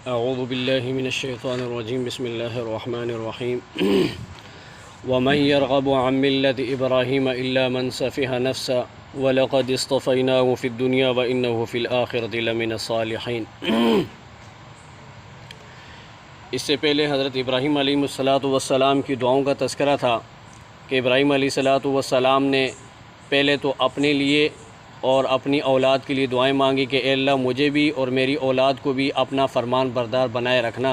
اعوذ باللہ من الشیطان الرجیم بسم اللہ الرحمن الرحیم ومن يرغب عن ملة ابراہیم الا من سفہ نفسہ وَلَقَدِ اصْطَفَيْنَاهُ فِي الدُّنْيَا وَإِنَّهُ فِي الْآخِرَةِ لَمِنَ الصَّالِحِينَ۔ اس سے پہلے حضرت ابراہیم علیہ السلام کی دعاؤں کا تذکرہ تھا کہ ابراہیم علیہ السلام نے پہلے تو اپنے لیے اور اپنی اولاد کے لیے دعائیں مانگی کہ اے اللہ مجھے بھی اور میری اولاد کو بھی اپنا فرمان بردار بنائے رکھنا،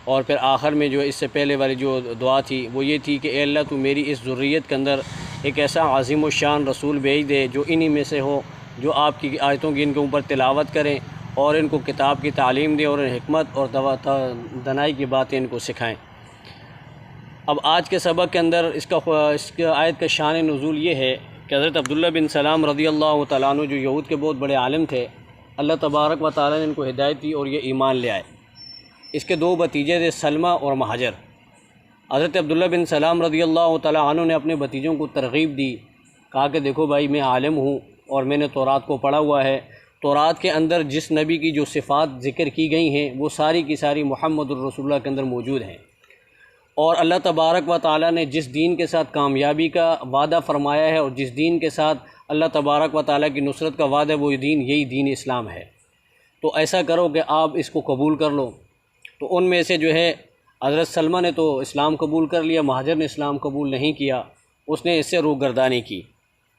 اور پھر آخر میں جو اس سے پہلے والی جو دعا تھی وہ یہ تھی کہ اے اللہ تو میری اس ذریت کے اندر ایک ایسا عظیم الشان رسول بھیج دے جو انہی میں سے ہو، جو آپ کی آیتوں کی ان کے اوپر تلاوت کریں اور ان کو کتاب کی تعلیم دیں اور حکمت اور دنائی کی باتیں ان کو سکھائیں۔ اب آج کے سبق کے اندر اس کا آیت کا شان نزول یہ ہے کہ حضرت عبداللہ بن سلام رضی اللہ تعالیٰ عنہ جو یہود کے بہت بڑے عالم تھے، اللہ تبارک و تعالیٰ نے ان کو ہدایت دی اور یہ ایمان لے آئے۔ اس کے دو بھتیجے تھے سلمہ اور مہاجر۔ حضرت عبداللہ بن سلام رضی اللہ تعالیٰ عنہ نے اپنے بھتیجوں کو ترغیب دی، کہا کہ دیکھو بھائی میں عالم ہوں اور میں نے تورات کو پڑھا ہوا ہے، تورات کے اندر جس نبی کی جو صفات ذکر کی گئی ہیں وہ ساری کی ساری محمد الرسول اللہ کے اندر موجود ہیں، اور اللہ تبارک و تعالیٰ نے جس دین کے ساتھ کامیابی کا وعدہ فرمایا ہے اور جس دین کے ساتھ اللہ تبارک و تعالیٰ کی نصرت کا وعدہ وہ دین یہی دین اسلام ہے، تو ایسا کرو کہ آپ اس کو قبول کر لو۔ تو ان میں سے جو ہے حضرت سلمہ نے تو اسلام قبول کر لیا، مہاجر نے اسلام قبول نہیں کیا، اس نے اس سے روگردانی کی۔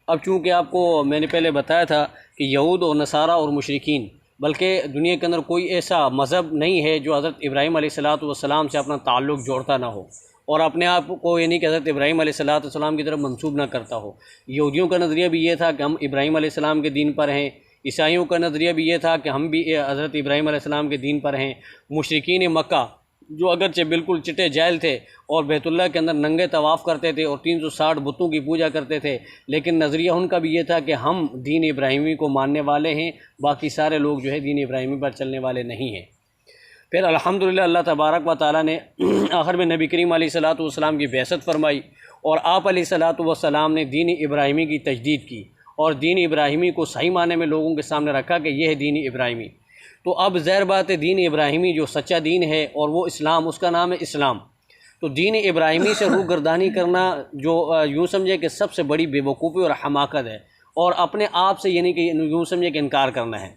اب چونکہ آپ کو میں نے پہلے بتایا تھا کہ یہود اور نصارہ اور مشرکین، بلکہ دنیا کے اندر کوئی ایسا مذہب نہیں ہے جو حضرت ابراہیم علیہ السلام سے اپنا تعلق جوڑتا نہ ہو اور اپنے آپ کو یعنی کہ حضرت ابراہیم علیہ السلام کی طرف منسوب نہ کرتا ہو۔ یہودیوں کا نظریہ بھی یہ تھا کہ ہم ابراہیم علیہ السلام کے دین پر ہیں، عیسائیوں کا نظریہ بھی یہ تھا کہ ہم بھی حضرت ابراہیم علیہ السلام کے دین پر ہیں۔ مشرکین مکہ جو اگرچہ بالکل چٹے جاہل تھے اور بیت اللہ کے اندر ننگے طواف کرتے تھے اور 360 بتوں کی پوجا کرتے تھے، لیکن نظریہ ان کا بھی یہ تھا کہ ہم دین ابراہیمی کو ماننے والے ہیں، باقی سارے لوگ جو ہے دین ابراہیمی پر چلنے والے نہیں ہیں۔ پھر الحمدللہ اللہ تبارک و تعالیٰ نے آخر میں نبی کریم علیہ السلام کی بعثت فرمائی اور آپ علیہ السلام نے دین ابراہیمی کی تجدید کی اور دین ابراہیمی کو صحیح معنی میں لوگوں کے سامنے رکھا کہ یہ ہے دین ابراہیمی۔ تو اب ظاہر بات ہے دین ابراہیمی جو سچا دین ہے اور وہ اسلام، اس کا نام ہے اسلام۔ تو دین ابراہیمی سے روگردانی کرنا جو یوں سمجھے کہ سب سے بڑی بے وقوفی اور حماقت ہے، اور اپنے آپ سے یعنی کہ یوں سمجھے کہ انکار کرنا ہے۔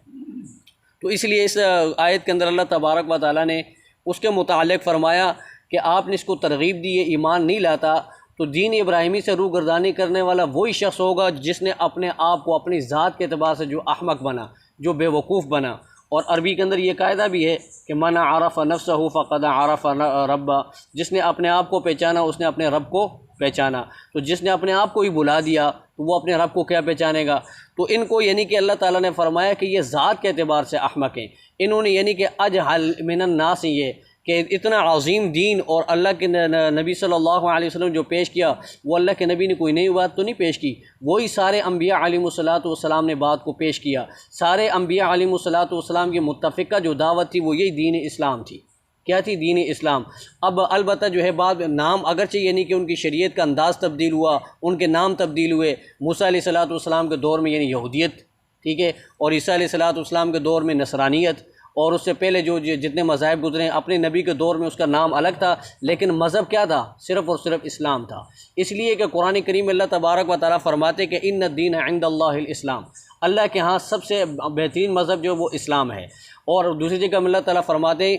تو اس لیے اس آیت کے اندر اللہ تبارک و تعالیٰ نے اس کے متعلق فرمایا کہ آپ نے اس کو ترغیب دی، یہ ایمان نہیں لاتا تو دین ابراہیمی سے روگردانی کرنے والا وہی شخص ہوگا جس نے اپنے آپ کو اپنی ذات کے اعتبار سے جو احمق بنا، جو بے وقوف بنا۔ اور عربی کے اندر یہ قاعدہ بھی ہے کہ من عرف نفسہ فقد عرف ربہ، جس نے اپنے آپ کو پہچانا اس نے اپنے رب کو پہچانا۔ تو جس نے اپنے آپ کو ہی بلا دیا تو وہ اپنے رب کو کیا پہچانے گا؟ تو ان کو یعنی کہ اللہ تعالیٰ نے فرمایا کہ یہ ذات کے اعتبار سے احمق ہیں، انہوں نے یعنی کہ اجہل من الناس، یہ کہ اتنا عظیم دین اور اللہ کے نبی صلی اللہ علیہ وسلم جو پیش کیا وہ اللہ کے نبی نے کوئی نئی بات تو نہیں پیش کی، وہی سارے انبیاء علیہ السلام نے بات کو پیش کیا۔ سارے انبیاء علیہ السلام کی متفقہ جو دعوت تھی وہ یہی دین اسلام تھی۔ کیا تھی؟ دین اسلام۔ اب البتہ جو ہے بعد نام اگرچہ یعنی کہ ان کی شریعت کا انداز تبدیل ہوا، ان کے نام تبدیل ہوئے، موسیٰ علیہ السلام کے دور میں یعنی یہودیت، ٹھیک ہے، اور عیسیٰ علیہ السلام کے دور میں نصرانیت، اور اس سے پہلے جو جتنے مذاہب گزرے ہیں اپنے نبی کے دور میں اس کا نام الگ تھا، لیکن مذہب کیا تھا؟ صرف اور صرف اسلام تھا۔ اس لیے کہ قرآن کریم میں اللہ تبارک و تعالیٰ فرماتے کہ ان الدین عند اللہ الاسلام، اللہ کے ہاں سب سے بہترین مذہب جو وہ اسلام ہے۔ اور دوسری جگہ میں اللہ تعالیٰ فرماتے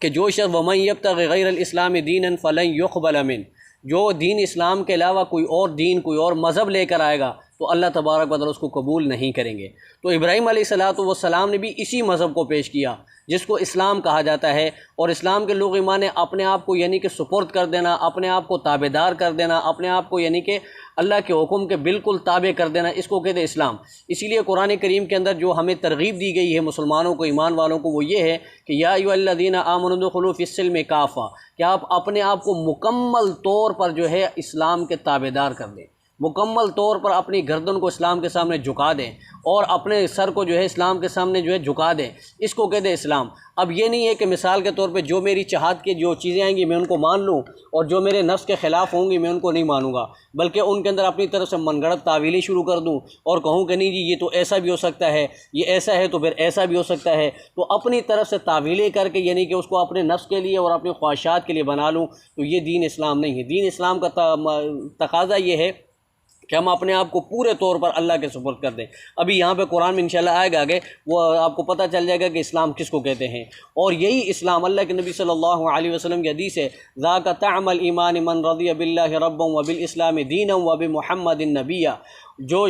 کہ جو شخص ومن یبتغی غیر الاسلام دینا فلن یقبل منہ، جو دین اسلام کے علاوہ کوئی اور دین، کوئی اور مذہب لے کر آئے گا تو اللہ تبارک و تعالیٰ اس کو قبول نہیں کریں گے۔ تو ابراہیم علیہ السلام نے بھی اسی مذہب کو پیش کیا جس کو اسلام کہا جاتا ہے، اور اسلام کے لغوی معنی اپنے آپ کو یعنی کہ سپرد کر دینا، اپنے آپ کو تابعدار کر دینا، اپنے آپ کو یعنی کہ اللہ کے حکم کے بالکل تابع کر دینا، اس کو کہتے ہیں اسلام۔ اسی لیے قرآن کریم کے اندر جو ہمیں ترغیب دی گئی ہے مسلمانوں کو، ایمان والوں کو، وہ یہ ہے کہ یا ایھا الذین آمنوا ادخلوا فی السلم کافہ، کہ آپ اپنے آپ کو مکمل طور پر جو ہے اسلام کے تابعدار کر دیں۔ مکمل طور پر اپنی گردن کو اسلام کے سامنے جھکا دیں اور اپنے سر کو جو ہے اسلام کے سامنے جو ہے جھکا دیں، اس کو کہتے ہیں اسلام۔ اب یہ نہیں ہے کہ مثال کے طور پہ جو میری چاہت کی جو چیزیں آئیں گی میں ان کو مان لوں اور جو میرے نفس کے خلاف ہوں گی میں ان کو نہیں مانوں گا، بلکہ ان کے اندر اپنی طرف سے من گھڑت تعویلیں شروع کر دوں اور کہوں کہ نہیں جی یہ تو ایسا بھی ہو سکتا ہے، یہ ایسا ہے تو پھر ایسا بھی ہو سکتا ہے، تو اپنی طرف سے تعویلیں کر کے یعنی کہ اس کو اپنے نفس کے لیے اور اپنی خواہشات کے لیے بنا لوں، تو یہ دین اسلام نہیں ہے۔ دین اسلام کا تقاضا یہ ہے کہ ہم اپنے آپ کو پورے طور پر اللہ کے سپرد کر دیں۔ ابھی یہاں پہ قرآن میں انشاءاللہ آئے گا آگے، وہ آپ کو پتہ چل جائے گا کہ اسلام کس کو کہتے ہیں، اور یہی اسلام اللہ کے نبی صلی اللہ علیہ وسلم کی حدیث ہے، ذاک طعم الایمان من رضی باللہ ربا وبالاسلام دینا وبمحمد نبیا، جو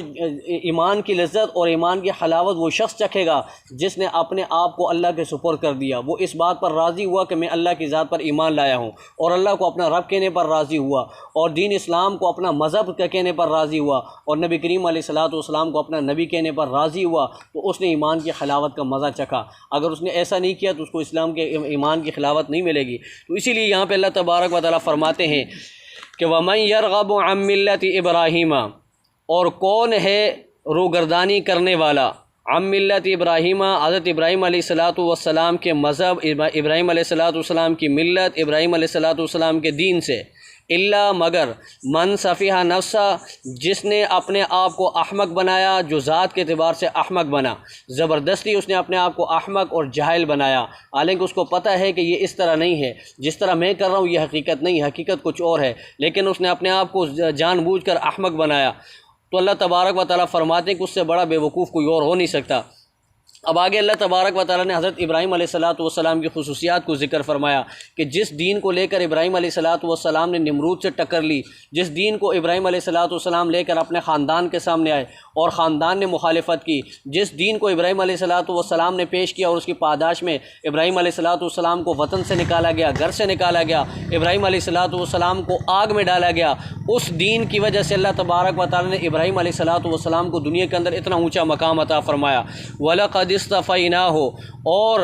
ایمان کی لذت اور ایمان کی حلاوت وہ شخص چکھے گا جس نے اپنے آپ کو اللہ کے سپرد کر دیا، وہ اس بات پر راضی ہوا کہ میں اللہ کی ذات پر ایمان لایا ہوں اور اللہ کو اپنا رب کہنے پر راضی ہوا اور دین اسلام کو اپنا مذہب کہنے پر راضی ہوا اور نبی کریم علیہ الصلوۃ والسلام کو اپنا نبی کہنے پر راضی ہوا، تو اس نے ایمان کی حلاوت کا مزہ چکھا۔ اگر اس نے ایسا نہیں کیا تو اس کو اسلام کے ایمان کی حلاوت نہیں ملے گی۔ تو اسی لیے یہاں پہ اللہ تبارک و تعالیٰ فرماتے ہیں کہ وَمَن يَرْغَبُ عَن مِّلَّةِ إِبْرَاهِيمَ، اور کون ہے روگردانی کرنے والا، عن ملت ابراہیم، حضرت ابراہیم علیہ الصلوۃ والسلام کے مذہب، ابراہیم علیہ الصلوۃ والسلام کی ملت، ابراہیم علیہ الصلوۃ والسلام کے دین سے، الا مگر من صفیہ نفسہ، جس نے اپنے آپ کو احمق بنایا، جو ذات کے اعتبار سے احمق بنا، زبردستی اس نے اپنے آپ کو احمق اور جاہل بنایا، حالانکہ اس کو پتہ ہے کہ یہ اس طرح نہیں ہے، جس طرح میں کر رہا ہوں یہ حقیقت نہیں، حقیقت کچھ اور ہے، لیکن اس نے اپنے آپ کو جان بوجھ کر احمق بنایا، تو اللہ تبارک و تعالیٰ فرماتے ہیں کہ اس سے بڑا بے وقوف کوئی اور ہو نہیں سکتا۔ اب آگے اللہ تبارک و تعالیٰ نے حضرت ابراہیم علیہ الصلوۃ والسلام کی خصوصیات کو ذکر فرمایا کہ جس دین کو لے کر ابراہیم علیہ الصلوۃ والسلام نے نمرود سے ٹکر لی، جس دین کو ابراہیم علیہ الصلوۃ والسلام لے کر اپنے خاندان کے سامنے آئے اور خاندان نے مخالفت کی، جس دین کو ابراہیم علیہ الصلوۃ والسلام نے پیش کیا اور اس کی پاداش میں ابراہیم علیہ الصلوۃ والسلام کو وطن سے نکالا گیا، گھر سے نکالا گیا، ابراہیم علیہ الصلوۃ والسلام کو آگ میں ڈالا گیا، اس دین کی وجہ سے اللہ تبارک و تعالیٰ نے ابراہیم علیہ الصلوۃ والسلام کو دنیا کے اندر اتنا اونچا مقام عطا فرمایا۔ وَلَقَدِ اصْطَفَيْنَاهُ، اور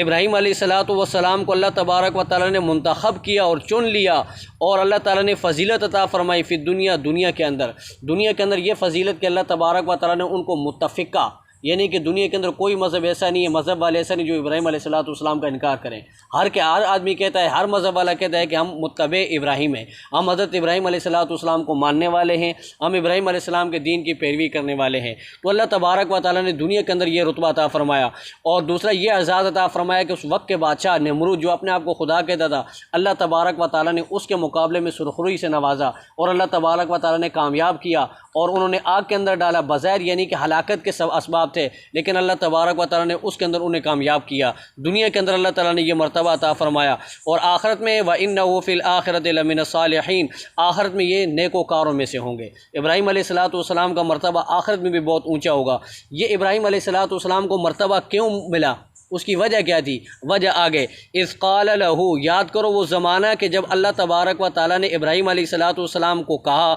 ابراہیم علیہ الصلوۃ والسلام کو اللہ تبارک و تعالیٰ نے منتخب کیا اور چن لیا، اور اللہ تعالیٰ نے فضیلت عطا فرمائی فی دنیا، دنیا کے اندر یہ فضیلت کہ اللہ تبارک و تعالیٰ نے ان کو متفقہ، یعنی کہ دنیا کے اندر کوئی مذہب ایسا نہیں ہے، مذہب والے ایسا نہیں جو ابراہیم علیہ الصلوۃ والسلام کا انکار کریں۔ ہر آدمی کہتا ہے، ہر مذہب والا کہتا ہے کہ ہم متبع ابراہیم ہیں، ہم حضرت ابراہیم علیہ الصلوۃ والسلام کو ماننے والے ہیں، ہم ابراہیم علیہ السلام کے دین کی پیروی کرنے والے ہیں۔ تو اللہ تبارک و تعالیٰ نے دنیا کے اندر یہ رتبہ عطا فرمایا، اور دوسرا یہ اعزاز عطا فرمایا کہ اس وقت کے بادشاہ نمرود جو اپنے آپ کو خدا کہتا تھا، اللہ تبارک و تعالیٰ نے اس کے مقابلے میں سرخروئی سے نوازا اور اللہ تبارک و تعالیٰ نے کامیاب کیا، اور انہوں نے آگ کے اندر ڈالا، بظاہر یعنی کہ ہلاکت کے سب اسباب تھے، لیکن اللہ تبارک و تعالیٰ نے اس کے اندر انہیں کامیاب کیا۔ دنیا کے اندر اللہ تعالیٰ نے یہ مرتبہ عطا فرمایا، اور آخرت میں وَإِنَّهُ فِي الْآخِرَةِ لَمِنَ الصَّالِحِينَ، آخرت میں یہ نیکوکاروں میں سے ہوں گے۔ ابراہیم علیہ الصلوۃ والسلام کا مرتبہ آخرت میں بھی بہت اونچا ہوگا۔ یہ ابراہیم علیہ الصلوۃ والسلام کو مرتبہ کیوں ملا، اس کی وجہ کیا تھی؟ وجہ آگے، اذ قال لہ، یاد کرو وہ زمانہ کہ جب اللہ تبارک و تعالیٰ نے ابراہیم علیہ الصلوۃ والسلام کو کہا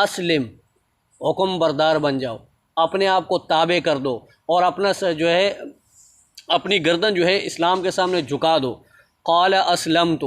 اسلم، حکم بردار بن جاؤ، اپنے آپ کو تابع کر دو اور اپنا جو ہے اپنی گردن جو ہے اسلام کے سامنے جھکا دو۔ قال اسلمت،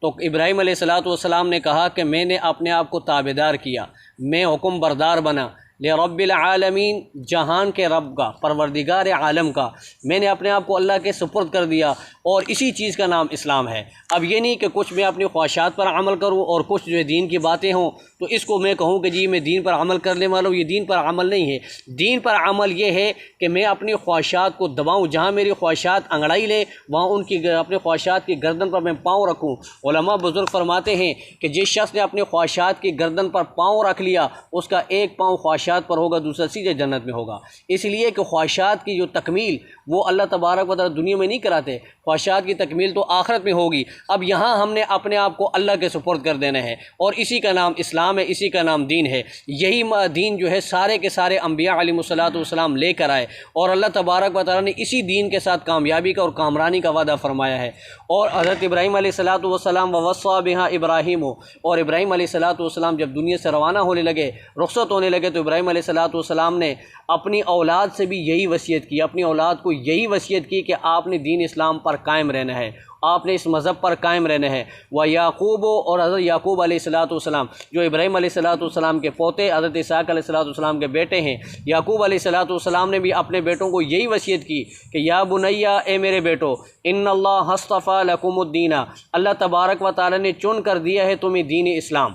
تو ابراہیم علیہ الصلوۃ والسلام نے کہا کہ میں نے اپنے آپ کو تابع دار کیا، میں حکم بردار بنا، لرب العالمین، جہان کے رب کا، پروردگار عالم کا، میں نے اپنے آپ کو اللہ کے سپرد کر دیا، اور اسی چیز کا نام اسلام ہے۔ اب یہ نہیں کہ کچھ میں اپنی خواہشات پر عمل کروں اور کچھ جو ہے دین کی باتیں ہوں تو اس کو میں کہوں کہ جی میں دین پر عمل کرنے والا ہوں، یہ دین پر عمل نہیں ہے۔ دین پر عمل یہ ہے کہ میں اپنی خواہشات کو دباؤں، جہاں میری خواہشات انگڑائی لے وہاں ان کی اپنے خواہشات کی گردن پر میں پاؤں رکھوں۔ علماء بزرگ فرماتے ہیں کہ جس شخص نے اپنے خواہشات کی گردن پر پاؤں رکھ لیا، اس کا ایک پاؤں خواہشات پر ہوگا، دوسرا سیدھے جنت میں ہوگا۔ اس لیے کہ خواہشات کی جو تکمیل وہ اللہ تبارک و تعالیٰ دنیا میں نہیں کراتے، خواہشات کی تکمیل تو آخرت میں ہوگی۔ اب یہاں ہم نے اپنے آپ کو اللہ کے سپرد کر دینا ہے، اور اسی کا نام اسلام ہے، اسی کا نام دین ہے۔ یہی دین جو ہے سارے کے سارے انبیاء علیہ الصلوۃ والسلام لے کر آئے، اور اللہ تبارک و تعالیٰ نے اسی دین کے ساتھ کامیابی کا اور کامرانی کا وعدہ فرمایا ہے۔ اور حضرت ابراہیم علیہ الصلوۃ والسلام ووصى بها ابراہیم، اور ابراہیم علیہ الصلوۃ والسلام جب دنیا سے روانہ ہونے لگے، رخصت ہونے لگے، تو ابراہیم علیہ الصلوۃ والسلام نے اپنی اولاد سے بھی یہی وصیت کی، اپنی اولاد کو یہی وصیت کی کہ آپ نے دین اسلام پر قائم رہنا ہے، آپ نے اس مذہب پر قائم رہنا ہے۔ و یعقوب، اور حضرت یعقوب علیہ الصلوۃ والسلام جو ابراہیم علیہ الصلوۃ والسلام کے پوتے، حضرت اسحاق علیہ الصلوۃ والسلام کے بیٹے ہیں، یعقوب علیہ الصلوۃ والسلام نے بھی اپنے بیٹوں کو یہی وصیت کی کہ یا بنیا، اے میرے بیٹو، ان اللہ اصطفیٰ لکم الدین، اللہ تبارک و تعالی نے چن کر دیا ہے تمہیں دین اسلام،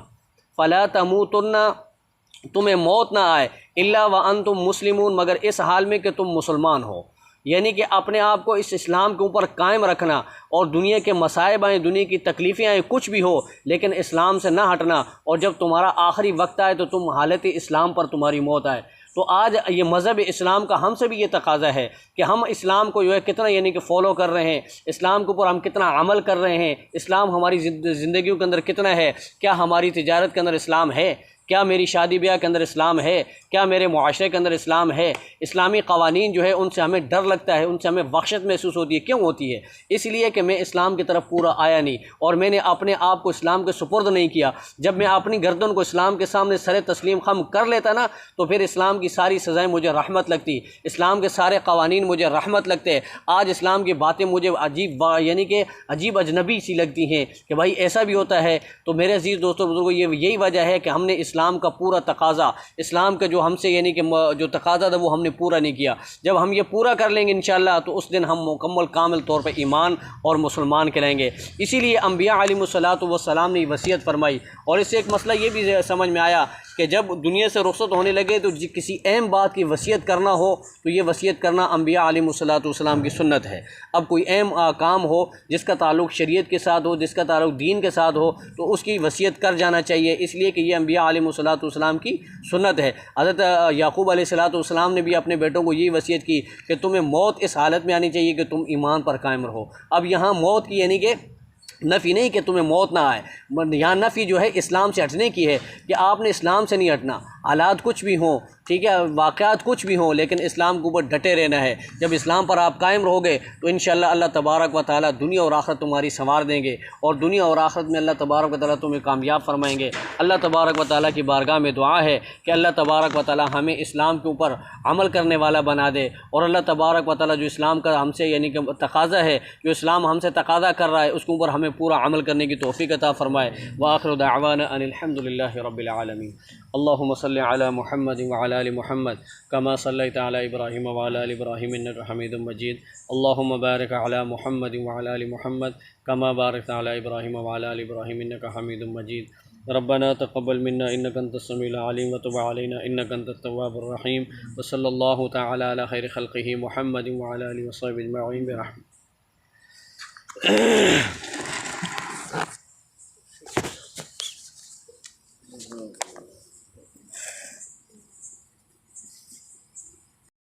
فلا تموتن، تمہیں موت نہ آئے، الا وانتم مسلمون، مگر اس حال میں کہ تم مسلمان ہو۔ یعنی کہ اپنے آپ کو اس اسلام کے اوپر قائم رکھنا، اور دنیا کے مصائب آئیں، دنیا کی تکلیفیں آئیں، کچھ بھی ہو، لیکن اسلام سے نہ ہٹنا، اور جب تمہارا آخری وقت آئے تو تم حالت اسلام پر تمہاری موت آئے۔ تو آج یہ مذہب اسلام کا ہم سے بھی یہ تقاضا ہے کہ ہم اسلام کو جو ہے کتنا یعنی کہ فالو کر رہے ہیں، اسلام کے اوپر ہم کتنا عمل کر رہے ہیں، اسلام ہماری زندگیوں کے اندر کتنا ہے، کیا ہماری تجارت کے اندر اسلام ہے، کیا میری شادی بیاہ کے اندر اسلام ہے، کیا میرے معاشرے کے اندر اسلام ہے۔ اسلامی قوانین جو ہے ان سے ہمیں ڈر لگتا ہے، ان سے ہمیں وحشت محسوس ہوتی ہے، کیوں ہوتی ہے؟ اس لیے کہ میں اسلام کی طرف پورا آیا نہیں، اور میں نے اپنے آپ کو اسلام کے سپرد نہیں کیا۔ جب میں اپنی گردن کو اسلام کے سامنے سر تسلیم خم کر لیتا نا، تو پھر اسلام کی ساری سزائیں مجھے رحمت لگتی، اسلام کے سارے قوانین مجھے رحمت لگتے۔ آج اسلام کی باتیں مجھے عجیب یعنی کہ عجیب اجنبی سی لگتی ہیں کہ بھائی ایسا بھی ہوتا ہے۔ تو میرے عزیز دوستوں بزرگوں، یہی وجہ ہے کہ ہم نے اسلام کا پورا تقاضا، اسلام کا جو ہم سے یعنی کہ جو تقاضا تھا وہ ہم نے پورا نہیں کیا۔ جب ہم یہ پورا کر لیں گے انشاءاللہ تو اس دن ہم مکمل کامل طور پہ ایمان اور مسلمان کہلائیں گے۔ اسی لیے انبیاء علیہم الصلوۃ والسلام نے وصیت فرمائی، اور اس سے ایک مسئلہ یہ بھی سمجھ میں آیا کہ جب دنیا سے رخصت ہونے لگے تو کسی اہم بات کی وصیت کرنا ہو تو یہ وصیت کرنا انبیاء علیہم الصلوۃ والسلام کی سنت ہے۔ اب کوئی اہم کام ہو جس کا تعلق شریعت کے ساتھ ہو، جس کا تعلق دین کے ساتھ ہو، تو اس کی وصیت کر جانا چاہیے، اس لیے کہ یہ انبیاء علیہم الصلوۃ والسلام کی سنت ہے۔ حضرت یعقوب علیہ الصلوۃ والسلام نے بھی اپنے بیٹوں کو یہی وصیت کی کہ تمہیں موت اس حالت میں آنی چاہیے کہ تم ایمان پر قائم رہو۔ اب یہاں موت کی یعنی کہ نفی نہیں کہ تمہیں موت نہ آئے، یہاں نفی جو ہے اسلام سے ہٹنے کی ہے کہ آپ نے اسلام سے نہیں ہٹنا، حالات کچھ بھی ہوں، ٹھیک ہے، واقعات کچھ بھی ہوں، لیکن اسلام کے اوپر ڈٹے رہنا ہے۔ جب اسلام پر آپ قائم رہو گے تو انشاءاللہ اللہ تبارک و تعالیٰ دنیا اور آخرت تمہاری سنوار دیں گے، اور دنیا اور آخرت میں اللہ تبارک و تعالیٰ تمہیں کامیاب فرمائیں گے۔ اللہ تبارک و تعالیٰ کی بارگاہ میں دعا ہے کہ اللہ تبارک و تعالیٰ ہمیں اسلام کے اوپر عمل کرنے والا بنا دے، اور اللہ تبارک و تعالیٰ جو اسلام کا ہم سے یعنی کہ تقاضا ہے، جو اسلام ہم سے تقاضا کر رہا ہے، اس کے اوپر ہمیں پورا عمل کرنے کی توفیق عطا فرمائے۔ وآخر دعوانا ان الحمد للہ رب العالمین۔ اللہم صلی علی محمد وعلی آل محمد کما صلیت علی ابراہیم وعلی آل ابراہیم انک حمید مجید۔ اللہم بارک علی محمد وعلی آل محمد کما بارکت علی ابراہیم وعلی آل ابراہیم انک حمید مجید۔ ربنا تقبل منا انک انت السمیع العلیم وتب علینا انک انت التواب الرحیم، وصلی اللہ تعالی علی خیر خلقہ محمد وعلی آلہ وصحبہ اجمعین برحمتہ۔